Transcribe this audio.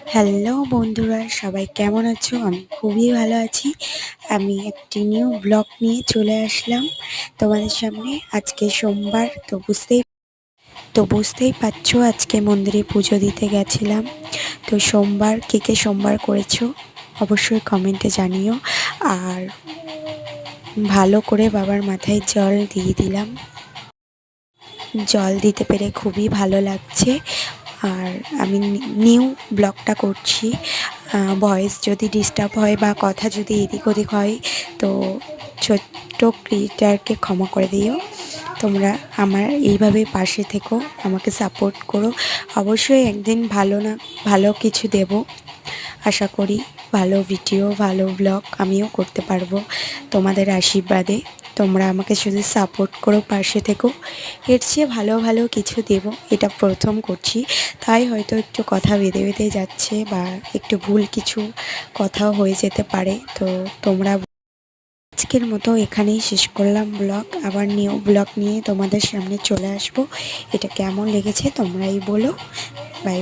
Hello বন্ধুরা, সবাই কেমন আছো? আমি খুবই ভালো আছি। আমি একটি নিউ ব্লগ নিয়ে চলে আসলাম তোমাদের সামনে। আজকে সোমবার, তো বুঝতেই পারছো আজকে মন্দিরে পুজো দিতে গেছিলাম। তো সোমবার, কে সোমবার করেছো অবশ্যই কমেন্টে জানিও। আর ভালো করে বাবার মাথায় জল দিয়ে দিলাম। জল দিতে পেরে খুবই ভালো লাগছে। আর আমি নিউ ব্লগটা করছি, ভয়েস যদি ডিস্টার্ব হয় বা কথা যদি এদিক ওদিক হয় তো ছোট্ট ক্রিয়েটারকে ক্ষমা করে দিও। তোমরা আমার এইভাবে পাশে থেকো, আমাকে সাপোর্ট করো। অবশ্যই একদিন ভালো কিছু দেব আশা করি। ভালো ভিডিও, ভালো ব্লগ আমিও করতে পারবো তোমাদের আশীর্বাদে। তোমরা আমাকে শুধু সাপোর্ট করো, পাশে থেকো। এর চেয়ে ভালো ভালো কিছু দেব। এটা প্রথম করছি, তাই হয়তো একটু কথা বেঁধে বেঁধে যাচ্ছে বা একটু ভুল কিছু কথাও হয়ে যেতে পারে। তো তোমরা আজকের মতো এখানেই শেষ করলাম ব্লগ। আবার নিউ ব্লগ নিয়ে তোমাদের সামনে চলে আসবো। এটা কেমন লেগেছে তোমরাই বলো। Bye bye.